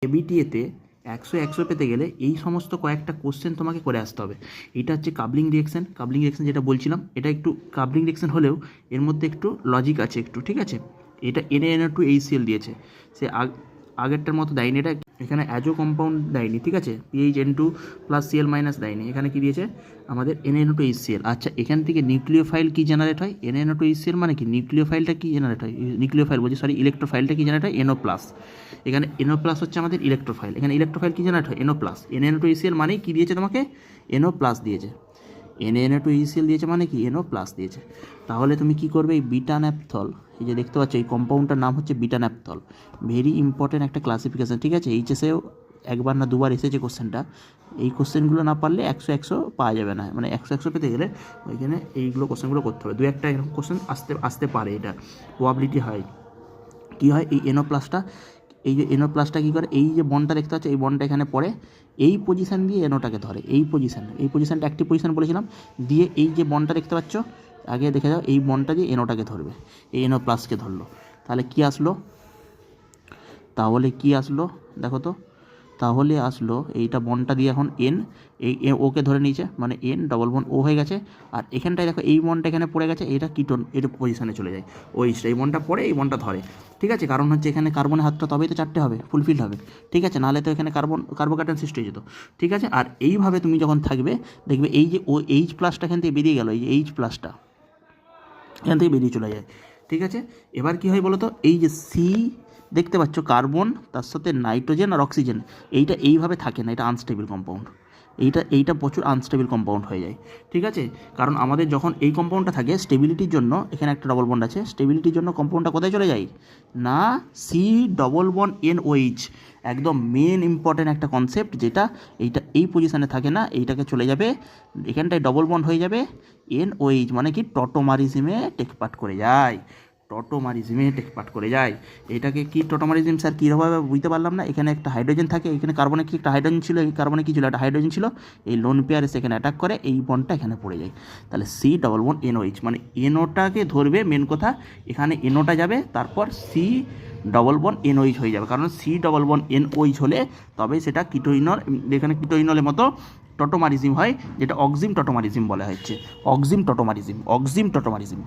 এবিটিএতে 100 পেতে গেলে এই সমস্ত কয়েকটা কোশ্চেন তোমাকে করে আসতে হবে। এটা হচ্ছে কাবলিং রিয়েকশন যেটা বলছিলাম, এটা একটু কাবলিং রিয়েকশন হলেও এর মধ্যে একটু লজিক আছে একটু, ঠিক আছে। এটা NaNO2HCl দিয়েছে, সে আগেরটার মতো দেয়নি, এটা এখানে অ্যাজো কম্পাউন্ড দেয়নি, ঠিক আছে। PHN2+Cl- দেয়নি, এখানে কি দিয়েছে আমাদের NaNO2HCl। আচ্ছা, এখান থেকে নিউক্লিওফাইল কি জেনারেট হয়? NaNO2HCl মানে কি নিউক্লিওফাইলটা কি জেনারেট হয়, ইলেকট্রোফাইলটা কি জেনারেট হয়? NO+। এখানে NO+ হচ্ছে আমাদের ইলেকট্রোফাইল, এখানে ইলেকট্রোফাইল কি জেনারেট হয়? NO+। NaNO2HCl মানে কি দিয়েছে তোমাকে? NO+ দিয়েছে। NaNO2HCl দিয়েছে মানে কি? NO+ দিয়েছে। তাহলে তুমি কি করবে? এই বিটা ন্যাপথল, এই যে দেখতে পাচ্ছ এই কম্পাউন্ডটার নাম হচ্ছে বিটা ন্যাপথল। ভেরি ইম্পর্টেন্ট একটা ক্লাসিফিকেশান, ঠিক আছে। এইচএসেও একবার না দুবার এসেছে কোশ্চেনটা। এই কোশ্চেনগুলো না পারলে 100 পাওয়া যাবে না, মানে 100 পেতে গেলে ওইখানে এইগুলো কোশ্চেনগুলো করতে হবে। দু একটা এরকম কোশ্চেন আসতে পারে, এটা প্রবাবিলিটি হয়। কী হয়? এই NO+টা, এই যে NO+টা কী করে? এই যে বন্ডটা দেখতে পাচ্ছ, এই বন্ডটা এখানে পড়ে, এই পজিশান দিয়ে NOটাকে ধরে, এই পজিশানটা অ্যাক্টিভ পজিশান বলেছিলাম, দিয়ে এই যে বন্ডটা দেখতে পাচ্ছ, আগে দেখে যাও, এই বন্ডটা দিয়ে NOটাকে ধরবে, এই NO+কে ধরলো। তাহলে কি আসলো? দেখো তো, তাহলে আসলো এইটা বন্ডটা দিয়ে এখন N, এই ওকে ধরে নিয়েছে, মানে N=O হয়ে গেছে। আর এখানটায় দেখো এই বন্ডটা এখানে পড়ে গেছে, এটা কিটোন, এটা পজিশানে চলে যায়, এই বন্ডটা পড়ে এই বন্ডটা ধরে, ঠিক আছে। কারণ হচ্ছে এখানে কার্বনের হাতটা তবেই তো 4টে হবে, ফুলফিল হবে, ঠিক আছে, নাহলে তো এখানে কার্বোক্যাটায়ন সৃষ্টি হয়ে যেত, ঠিক আছে। আর এইভাবে তুমি যখন থাকবে, দেখবে এই যে H+টা এখান থেকে বেরিয়ে গেল, এই যে H+টা এখান থেকে বেরিয়ে চলে যায়, ঠিক আছে। এবার কি হয় বলো তো? এই যে সি দেখতে পাচ্ছ, কার্বন তার সাথে নাইট্রোজেন আর অক্সিজেন, এইটা এইভাবে থাকে না, এটা আনস্টেবল কম্পাউন্ড, এইটা প্রচুর আনস্টেবল কম্পাউন্ড হয়ে যায়, ঠিক আছে। কারণ আমাদের যখন এই কম্পাউন্ডটা থাকে স্টেবিলিটির জন্য, এখানে একটা ডবল বন্ড আছে, স্টেবিলিটির জন্য কম্পাউন্ডটা কোথায় চলে যায় না, C=NOH, একদম মেন ইম্পর্টেন্ট একটা কনসেপ্ট, যেটা এই পজিশানে থাকে না, এইটাকে চলে যাবে, এখানটায় ডবল বন্ড হয়ে যাবে, NOH মানে কি টটোমারিজমে টেক পার্ট করে যায়, এটাকে কি টটোমারিজম স্যার কীভাবে বুঝতে পারলাম না। এখানে একটা হাইড্রোজেন থাকে, এখানে কার্বনে কি একটা হাইড্রোজেন ছিল, এই কার্বনে কি ছিল, একটা হাইড্রোজেন ছিল, এই লোন পেয়ার এসে এখানে অ্যাটাক করে, এই বন্ডটা এখানে পড়ে যায়। তাহলে C=NOH মানে NOটাকে ধরবে, মেন কথা এখানে NOটা যাবে, তারপর C=NOH হয়ে যাবে, কারণ C=NOH হলে তবে সেটা কিটোইনল, এখানে কিটোইনলের মতো টটোমারিজম হয়, যেটা অক্সিম টটোমারিজম বলা হচ্ছে, অক্সিম টটোমারিজম।